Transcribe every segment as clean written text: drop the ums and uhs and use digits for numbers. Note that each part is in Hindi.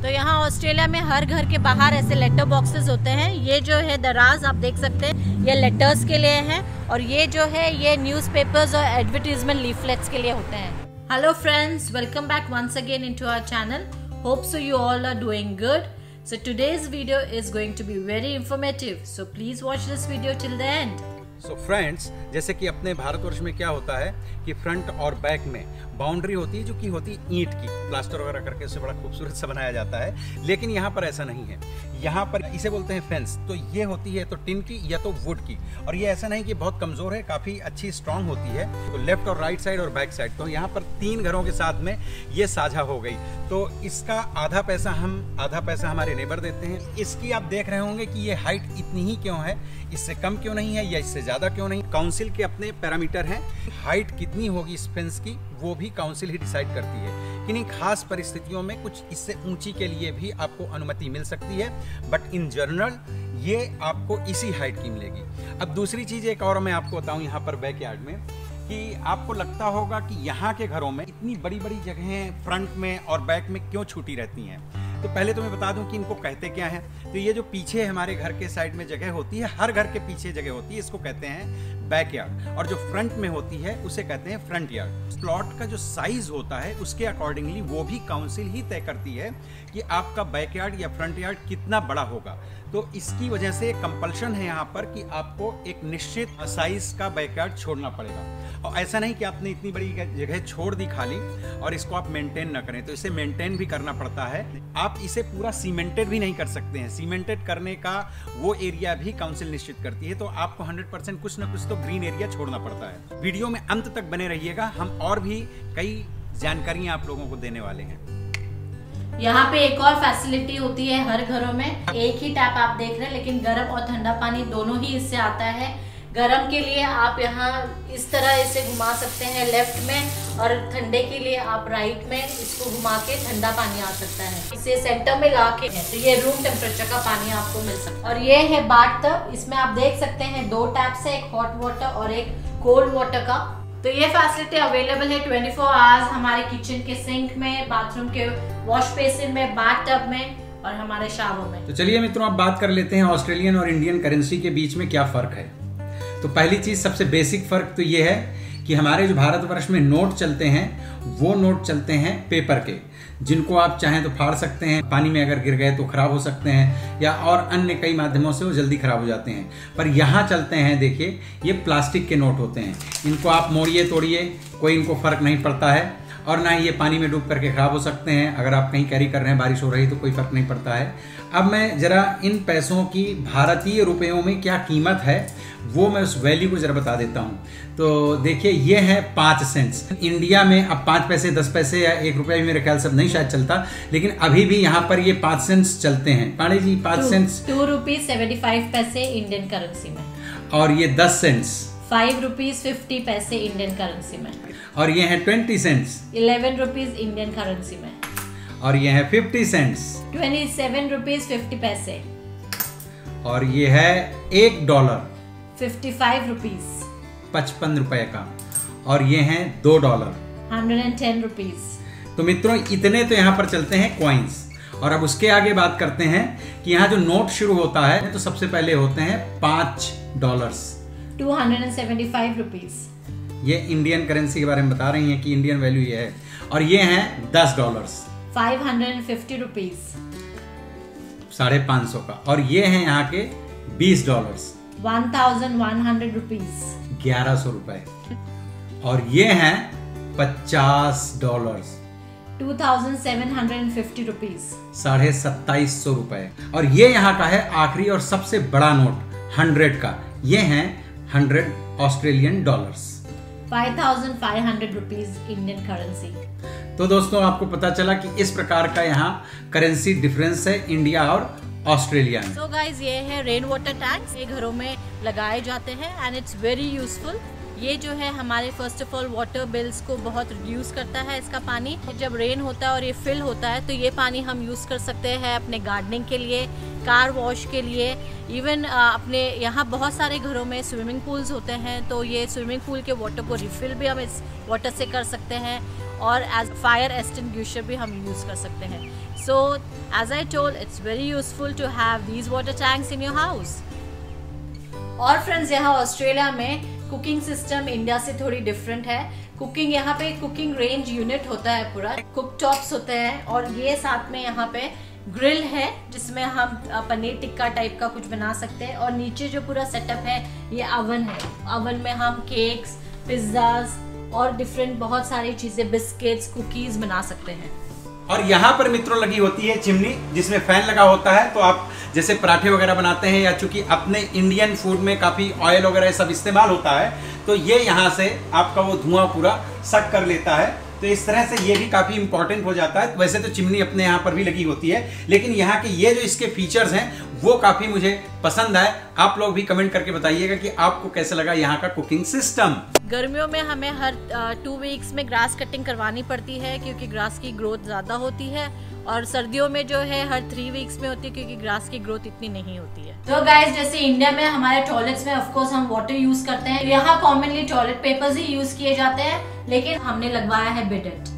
तो यहाँ ऑस्ट्रेलिया में हर घर के बाहर ऐसे लेटर बॉक्सेस होते हैं। ये जो है दराज आप देख सकते हैं, ये लेटर्स के लिए हैं, और ये जो है ये न्यूज़पेपर्स और एडवर्टीजमेंट लीफलेट्स के लिए होते हैं। Hello friends, welcome back once again into our channel. Hope so you all are doing good. So today's video is going to be very informative. So please watch this video till the end. So friends, जैसे कि अपने भारतवर्ष में क्या होता है कि फ्रंट और बैक में बाउंड्री होती है जो कि होती है ईंट की, प्लास्टर वगैरह करके उसे बड़ा खूबसूरत सा बनाया जाता है। लेकिन यहाँ पर ऐसा नहीं है, यहाँ पर इसे बोलते हैं फेंस। तो ये होती है तो टिन की या तो वुड की, और ये ऐसा नहीं कि बहुत कमज़ोर है, काफ़ी अच्छी स्ट्रांग होती है। तो लेफ्ट और राइट साइड और बैक साइड, तो यहाँ पर 3 घरों के साथ में ये साझा हो गई। तो इसका आधा पैसा हमारे नेबर देते हैं। इसकी आप देख रहे होंगे कि ये हाइट इतनी ही क्यों है, इससे कम क्यों नहीं है या इससे ज़्यादा क्यों नहीं। काउंसिल के अपने पैरामीटर हैं, हाइट कितनी होगी इस फेंस की वो भी काउंसिल ही डिसाइड करती है। किन्हीं खास परिस्थितियों में कुछ इससे ऊंची के लिए भी आपको अनुमति मिल सकती है, बट इन जनरल ये आपको इसी हाइट की मिलेगी। अब दूसरी चीज़ एक और मैं आपको बताऊं यहाँ पर बैकयार्ड में, कि आपको लगता होगा कि यहाँ के घरों में इतनी बड़ी बड़ी जगहें फ्रंट में और बैक में क्यों छूटी रहती हैं। तो पहले तो मैं बता दूं कि इनको कहते क्या हैं। तो ये जो पीछे हमारे घर के साइड में जगह होती है, हर घर के पीछे जगह होती है, इसको कहते हैं बैकयार्ड, और जो फ्रंट में होती है उसे कहते हैं फ्रंट यार्ड। प्लॉट का जो साइज होता है उसके अकॉर्डिंगली वो भी काउंसिल ही तय करती है कि आपका बैकयार्ड या फ्रंट यार्ड कितना बड़ा होगा। तो इसकी वजह से कंपल्शन है यहाँ पर कि आपको एक निश्चित साइज का बैकयार्ड छोड़ना पड़ेगा, और ऐसा नहीं कि आपने इतनी बड़ी जगह छोड़ दी खाली और इसको आप मेंटेन न करें। तो इसे मेंटेन भी करना पड़ता है। आप इसे पूरा सीमेंटेड भी नहीं कर सकते हैं, सीमेंटेड करने का वो एरिया भी काउंसिल निश्चित करती है। तो आपको 100% कुछ ना कुछ तो ग्रीन एरिया छोड़ना पड़ता है। वीडियो में अंत तक बने रहिएगा, हम और भी कई जानकारियां आप लोगों को देने वाले हैं। यहाँ पे एक और फैसिलिटी होती है हर घरों में। एक ही टैप आप देख रहे हैं, लेकिन गर्म और ठंडा पानी दोनों ही इससे आता है। गर्म के लिए आप यहाँ इस तरह इसे घुमा सकते हैं लेफ्ट में, और ठंडे के लिए आप राइट में इसको घुमा के ठंडा पानी आ सकता है। इसे सेंटर में ला के तो ये रूम टेम्परेचर का पानी आपको मिल सकता है। और ये है बाथटब, इसमें आप देख सकते हैं 2 टैप्स है, एक हॉट वाटर और एक कोल्ड वाटर का। तो ये फैसिलिटी अवेलेबल है 24 आवर्स हमारे किचन के सिंक में, बाथरूम के वॉश बेसिन में, बाथटब में और हमारे शावर में। तो चलिए मित्रों, अब बात कर लेते हैं ऑस्ट्रेलियन और इंडियन करेंसी के बीच में क्या फर्क है। तो पहली चीज, सबसे बेसिक फर्क तो ये है कि हमारे जो भारतवर्ष में नोट चलते हैं वो नोट चलते हैं पेपर के, जिनको आप चाहें तो फाड़ सकते हैं, पानी में अगर गिर गए तो खराब हो सकते हैं, या और अन्य कई माध्यमों से वो जल्दी खराब हो जाते हैं। पर यहाँ चलते हैं, देखिए ये प्लास्टिक के नोट होते हैं। इनको आप मोड़िए तोड़िए, कोई इनको फर्क नहीं पड़ता है, और ना ही ये पानी में डूब करके खराब हो सकते हैं। अगर आप कहीं कैरी कर रहे हैं, बारिश हो रही तो कोई फर्क नहीं पड़ता है। अब मैं जरा इन पैसों की भारतीय रुपयों में क्या कीमत है वो मैं उस वैल्यू को जरा बता देता हूँ। तो देखिए ये है 5 सेंट्स। इंडिया में अब 5 पैसे 10 पैसे या 1 रुपया भी मेरे ख्याल से नहीं शायद चलता, लेकिन अभी भी यहाँ पर ये 5 सेंट्स चलते हैं। पांडे जी 5 सेंट्स 2 रुपीज 75 पैसे इंडियन करेंसी में, और ये 10 सेंट्स 5 रुपीज 50 पैसे इंडियन करेंसी में, और ये है 20 सेंट्स 11 रुपीज इंडियन करेंसी में, और ये है 50 सेंट्स 27 रुपीज 50 पैसे, और ये है $1 55 रुपीज 55 रुपए का, और ये हैं $2 110 रुपीज। तो मित्रों इतने तो यहाँ पर चलते हैं कॉइन्स। और अब उसके आगे बात करते हैं कि यहाँ जो नोट शुरू होता है तो सबसे पहले होते हैं $5 275 रुपीज। ये इंडियन करेंसी के बारे में बता रही हैं कि इंडियन वैल्यू ये है। और ये हैं $10 550 रुपीज 550 का, और ये हैं यहाँ के $20 1100 रुपीज 1100 रुपए, और ये हैं $50 2750 रुपीज 2750 रुपए, और ये यहाँ का है आखिरी और सबसे बड़ा नोट 100 का। ये हैं $100 Australian dollars 5500 rupees Indian currency. तो दोस्तों आपको पता चला कि इस प्रकार का यहाँ करेंसी डिफरेंस है इंडिया और ऑस्ट्रेलिया में। सो गाइस, ये है रेन वाटर टैंक्स, ये घरों में लगाए जाते हैं एंड इट्स वेरी यूजफुल। ये जो है हमारे first of all water bills को बहुत रिड्यूस करता है इसका पानी। जब रेन होता है और ये फिल होता है तो ये पानी हम यूज़ कर सकते हैं अपने गार्डनिंग के लिए, कार वॉश के लिए, इवन अपने यहाँ बहुत सारे घरों में स्विमिंग पूल्स होते हैं तो ये स्विमिंग पूल के वाटर को रिफिल भी हम इस वाटर से कर सकते हैं और एज फायर एक्सटिंग्विशर भी हम यूज़ कर सकते हैं। So as I told, it's very useful to have these water tanks in your house. और फ्रेंड्स, यहाँ ऑस्ट्रेलिया में कुकिंग सिस्टम इंडिया से थोड़ी डिफरेंट है। कुकिंग यहाँ पे कुकिंग रेंज यूनिट होता है, पूरा कुक टॉप्स होते हैं, और ये साथ में यहाँ पे ग्रिल है जिसमें हम पनीर टिक्का टाइप का कुछ बना सकते हैं। और नीचे जो पूरा सेटअप है ये ओवन है। ओवन में हम केक्स, पिज्जाज और डिफरेंट बहुत सारी चीजें, बिस्किट्स, कुकीज बना सकते हैं। और यहाँ पर मित्रों लगी होती है चिमनी जिसमें फैन लगा होता है। तो आप जैसे पराठे वगैरह बनाते हैं, या चूंकि अपने इंडियन फूड में काफ़ी ऑयल वगैरह सब इस्तेमाल होता है, तो ये यहाँ से आपका वो धुआं पूरा सक कर लेता है। तो इस तरह से ये भी काफ़ी इंपॉर्टेंट हो जाता है। वैसे तो चिमनी अपने यहाँ पर भी लगी होती है, लेकिन यहाँ के ये जो इसके फीचर्स हैं वो काफ़ी मुझे पसंद आए। आप लोग भी कमेंट करके बताइएगा कि आपको कैसा लगा यहाँ का कुकिंग सिस्टम। गर्मियों में हमें हर 2 वीक्स में ग्रास कटिंग करवानी पड़ती है क्योंकि ग्रास की ग्रोथ ज़्यादा होती है, और सर्दियों में जो है हर 3 वीक्स में होती है क्योंकि ग्रास की ग्रोथ इतनी नहीं होती है। तो गाइस, जैसे इंडिया में हमारे टॉयलेट्स में ऑफ कोर्स हम वाटर यूज करते हैं, यहाँ कॉमनली टॉयलेट पेपर्स ही यूज किए जाते हैं, लेकिन हमने लगवाया है बिडेट।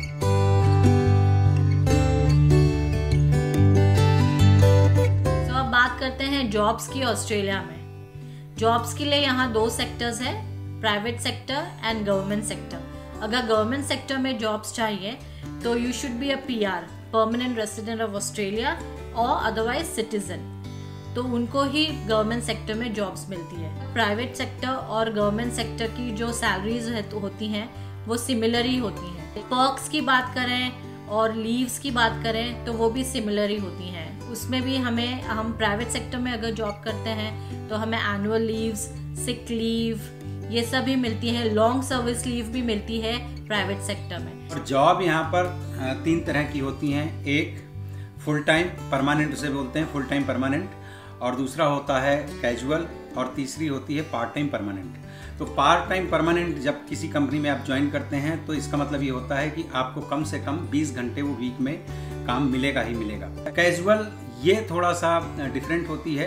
तो अब बात करते हैं जॉब्स की। ऑस्ट्रेलिया में जॉब्स के लिए यहाँ 2 सेक्टर्स है, private sector and government sector. अगर गवर्नमेंट सेक्टर में जॉब्स चाहिए तो you should be a PR, permanent resident of Australia, और अदरवाइज सिटीजन, तो उनको ही गवर्नमेंट सेक्टर में जॉब्स मिलती है। प्राइवेट सेक्टर और गवर्नमेंट सेक्टर की जो सैलरीज होती हैं वो सिमिलर ही होती हैं। पर्क्स की बात करें और लीव्स की बात करें तो वो भी सिमिलर ही होती हैं। उसमें भी हम प्राइवेट सेक्टर में अगर जॉब करते हैं तो हमें एनुअल लीव्स, सिक लीव, ये सब भी मिलती है। लॉन्ग सर्विस लीव भी मिलती है प्राइवेट सेक्टर में। और जॉब यहाँ पर 3 तरह की होती हैं। एक फुल टाइम परमानेंट, उसे बोलते हैं फुल टाइम परमानेंट, और दूसरा होता है कैजुअल, और तीसरी होती है पार्ट टाइम परमानेंट। तो पार्ट टाइम परमानेंट जब किसी कंपनी में आप ज्वाइन करते हैं तो इसका मतलब ये होता है कि आपको कम से कम 20 घंटे वो वीक में काम मिलेगा ही मिलेगा। कैजुअल ये थोड़ा सा डिफरेंट होती है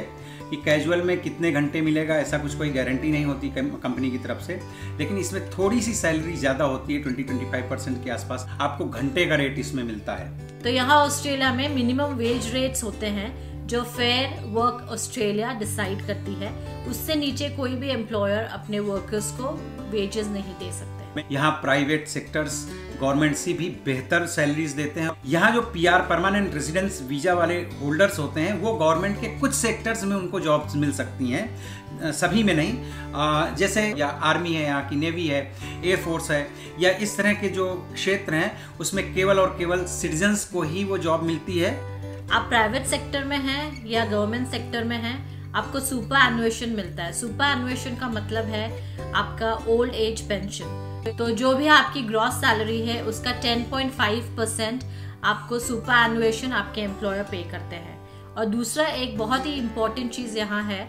कि कैजुअल में कितने घंटे मिलेगा ऐसा कुछ कोई गारंटी नहीं होती कंपनी की तरफ से, लेकिन इसमें थोड़ी सी सैलरी ज़्यादा होती है, 20-25% के आसपास आपको घंटे का रेट इसमें मिलता है। तो यहाँ ऑस्ट्रेलिया में मिनिमम वेज रेट्स होते हैं जो फेयर वर्क ऑस्ट्रेलिया डिसाइड करती है। उससे नीचे कोई भी एम्प्लॉयर अपने वर्कर्स को वेजेस नहीं दे सकते। यहाँ प्राइवेट सेक्टर्स गवर्नमेंट से भी बेहतर सैलरीज देते हैं। यहाँ जो PR परमानेंट रेजिडेंस वीजा वाले होल्डर्स होते हैं वो गवर्नमेंट के कुछ सेक्टर्स में उनको जॉब्स मिल सकती हैं, सभी में नहीं। जैसे या आर्मी है, यहाँ की नेवी है, एयरफोर्स है, या इस तरह के जो क्षेत्र हैं उसमें केवल और केवल सिटीजन्स को ही वो जॉब मिलती है। आप प्राइवेट सेक्टर में हैं या गवर्नमेंट सेक्टर में हैं, आपको सुपर एनुएशन मिलता है। सुपर एनुएशन का मतलब है आपका ओल्ड एज पेंशन। तो जो भी आपकी ग्रॉस सैलरी है उसका 10.5% आपको सुपर एनुएशन आपके एम्प्लॉयर पे करते हैं। और दूसरा एक बहुत ही इम्पोर्टेंट चीज़ यहाँ है,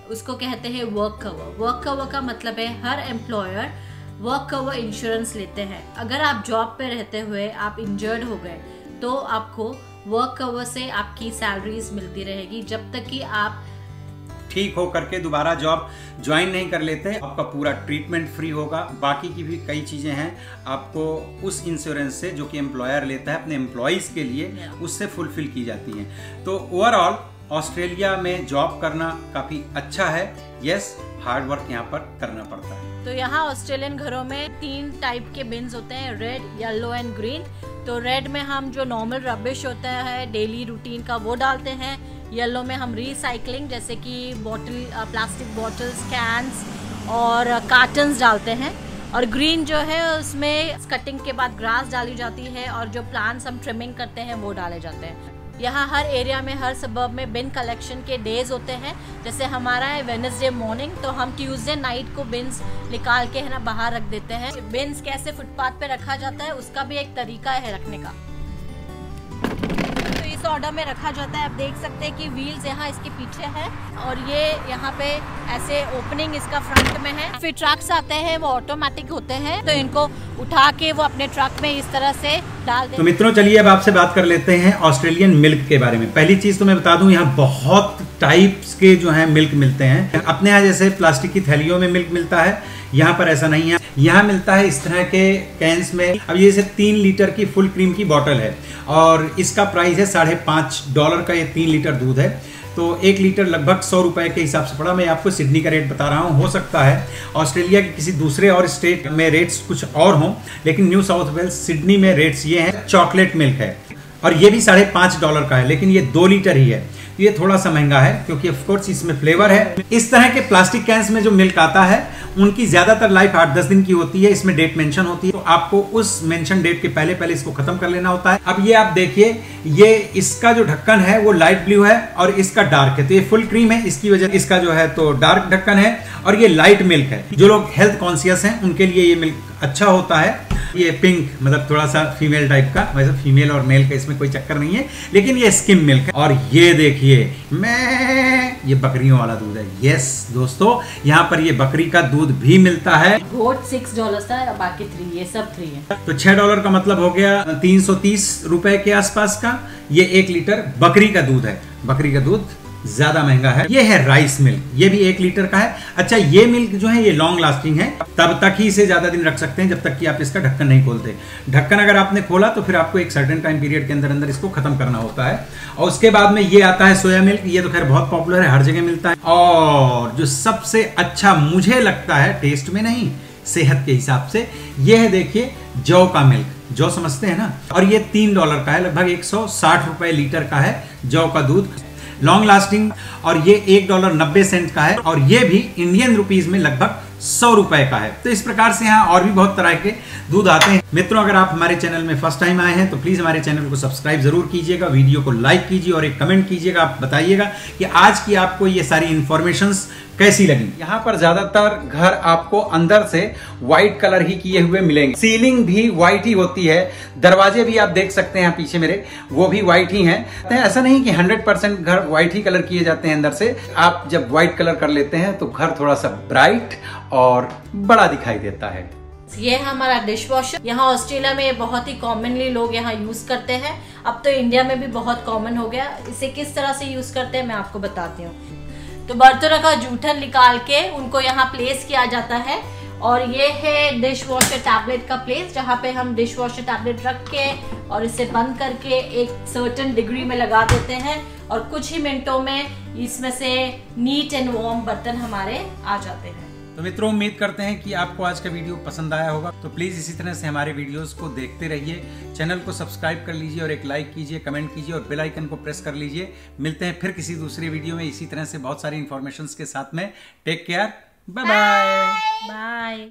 उसको कहते हैं वर्क कवर। वर्क कवर का मतलब है हर एम्प्लॉयर वर्क कवर इंश्योरेंस लेते हैं। अगर आप जॉब पे रहते हुए आप इंजर्ड हो गए तो आपको वर्क कवर से आपकी सैलरीज मिलती रहेगी जब तक कि आप ठीक हो करके दोबारा जॉब ज्वाइन नहीं कर लेते। आपका पूरा ट्रीटमेंट फ्री होगा। बाकी की भी कई चीज़ें हैं आपको उस इंश्योरेंस से जो कि एम्प्लॉयर लेता है अपने एम्प्लॉयज़ के लिए, उससे फुलफिल की जाती हैं। तो ओवरऑल ऑस्ट्रेलिया में जॉब करना काफ़ी अच्छा है। यस, हार्ड वर्क यहाँ पर करना पड़ता है। तो यहाँ ऑस्ट्रेलियन घरों में 3 टाइप के बिन्स होते हैं, रेड, येलो एंड ग्रीन। तो रेड में हम जो नॉर्मल रबिश होता है डेली रूटीन का वो डालते हैं। येलो में हम रिसाइकलिंग जैसे कि बॉटल, प्लास्टिक बॉटल्स, कैंस और कार्टन्स डालते हैं। और ग्रीन जो है उसमें कटिंग के बाद ग्रास डाली जाती है और जो प्लांट्स हम ट्रिमिंग करते हैं वो डाले जाते हैं। यहाँ हर एरिया में, हर सबब में बिन कलेक्शन के डेज होते हैं। जैसे हमारा है वेडनेसडे मॉर्निंग, तो हम ट्यूसडे नाइट को बिन्स निकाल के है ना बाहर रख देते हैं। बिन्स कैसे फुटपाथ पे रखा जाता है उसका भी एक तरीका है रखने का। तो इस ऑर्डर में रखा जाता है। आप देख सकते हैं कि व्हील्स यहाँ इसके पीछे है और ये यहाँ पे ऐसे ओपनिंग इसका फ्रंट में है। फिर ट्रक्स आते हैं वो ऑटोमेटिक होते हैं, तो इनको उठा के वो अपने ट्रक में इस तरह से डाल देते हैं। तो मित्रों चलिए अब आपसे बात कर लेते हैं ऑस्ट्रेलियन मिल्क के बारे में। पहली चीज तो मैं बता दूं, यहाँ बहुत टाइप्स के जो हैं मिल्क मिलते हैं। अपने यहाँ जैसे प्लास्टिक की थैलियों में मिल्क मिलता है, यहाँ पर ऐसा नहीं है। यहाँ मिलता है इस तरह के कैंस में। अब ये 3 लीटर की फुल क्रीम की बॉटल है और इसका प्राइस है $5.5 का। ये 3 लीटर दूध है, तो 1 लीटर लगभग 100 रुपए के हिसाब से पड़ा। मैं आपको सिडनी का रेट बता रहा हूँ, हो सकता है ऑस्ट्रेलिया के किसी दूसरे और स्टेट में रेट्स कुछ और हों, लेकिन न्यू साउथ वेल्स सिडनी में रेट्स ये हैं। चॉकलेट मिल्क है और ये भी $5.5 का है, लेकिन ये 2 लीटर ही है। ये थोड़ा सा महंगा है क्योंकि ऑफ कोर्स इसमें फ्लेवर है। इस तरह के प्लास्टिक कैंस में जो मिल्क आता है उनकी ज्यादातर लाइफ 8-10 दिन की होती है। इसमें डेट मेंशन होती है, तो आपको उस मेंशन डेट के पहले इसको खत्म कर लेना होता है। अब ये आप देखिए, ये इसका जो ढक्कन है वो लाइट ब्लू है और इसका डार्क है, तो ये फुल क्रीम है, इसकी वजह इसका जो है तो डार्क ढक्कन है। और ये लाइट मिल्क है, जो लोग हेल्थ कॉन्शियस हैं उनके लिए ये मिल्क अच्छा होता है। ये पिंक मतलब थोड़ा सा फीमेल टाइप का, वैसे फीमेल और मेल का इसमें कोई चक्कर नहीं है, लेकिन ये स्किम मिल्क है। और ये देखिए ये बकरियों वाला दूध है। यस दोस्तों, यहाँ पर ये बकरी का दूध भी मिलता है। गोट $6 था, बाकी 3, ये सब 3 है। तो $6 का मतलब हो गया 330 रुपए के आसपास का। ये 1 लीटर बकरी का दूध है। बकरी का दूध ज्यादा महंगा है। ये है राइस मिल्क, ये भी 1 लीटर का है। अच्छा, ये मिल्क जो है ये लॉन्ग लास्टिंग है, तब तक ही इसे ज्यादा दिन रख सकते हैं जब तक कि आप इसका ढक्कन नहीं खोलते। ढक्कन अगर आपने खोला तो फिर आपको एक सर्टेन टाइम पीरियड के अंदर इसको खत्म करना होता है। और उसके बाद में ये आता है सोया मिल्क। ये तो खैर बहुत पॉपुलर है, हर जगह मिलता है। और जो सबसे अच्छा मुझे लगता है, टेस्ट में नहीं सेहत के हिसाब से, ये है देखिए जौ का मिल्क। जौ समझते हैं ना, और ये $3 का है, लगभग 160 रुपए लीटर का है जौ का दूध, लॉन्ग लास्टिंग। और ये $1.90 का है और ये भी इंडियन रुपीज में लगभग 100 रुपए का है। तो इस प्रकार से यहाँ और भी बहुत तरह के दूध आते हैं। मित्रों, अगर आप हमारे चैनल में फर्स्ट टाइम आए हैं तो प्लीज हमारे चैनल को सब्सक्राइब जरूर कीजिएगा, वीडियो को लाइक कीजिए और एक कमेंट कीजिएगा। आप बताइएगा कि आज की आपको ये सारी इंफॉर्मेशंस कैसी लगी। यहाँ पर ज्यादातर घर आपको अंदर से व्हाइट कलर ही किए हुए मिलेंगे। सीलिंग भी व्हाइट ही होती है, दरवाजे भी आप देख सकते हैं पीछे मेरे, वो भी व्हाइट ही हैं। ऐसा नहीं कि 100% घर व्हाइट ही कलर किए जाते हैं अंदर से। आप जब व्हाइट कलर कर लेते हैं तो घर थोड़ा सा ब्राइट और बड़ा दिखाई देता है। ये है हमारा डिश वॉशर। यहाँ ऑस्ट्रेलिया में बहुत ही कॉमनली लोग यहाँ यूज करते हैं। अब तो इंडिया में भी बहुत कॉमन हो गया। इसे किस तरह से यूज करते हैं मैं आपको बताती हूँ। तो बर्तनों का जूठन निकाल के उनको यहाँ प्लेस किया जाता है। और ये है डिश वॉशर टैबलेट का प्लेस, जहाँ पे हम डिश वॉशर टैबलेट रख के और इसे बंद करके एक सर्टेन डिग्री में लगा देते हैं और कुछ ही मिनटों में इसमें से नीट एंड वार्म बर्तन हमारे आ जाते हैं। तो मित्रों, उम्मीद करते हैं कि आपको आज का वीडियो पसंद आया होगा। तो प्लीज इसी तरह से हमारे वीडियोस को देखते रहिए, चैनल को सब्सक्राइब कर लीजिए और एक लाइक कीजिए, कमेंट कीजिए और बेल आइकन को प्रेस कर लीजिए। मिलते हैं फिर किसी दूसरे वीडियो में इसी तरह से बहुत सारी इंफॉर्मेशंस के साथ में। Take care, bye bye.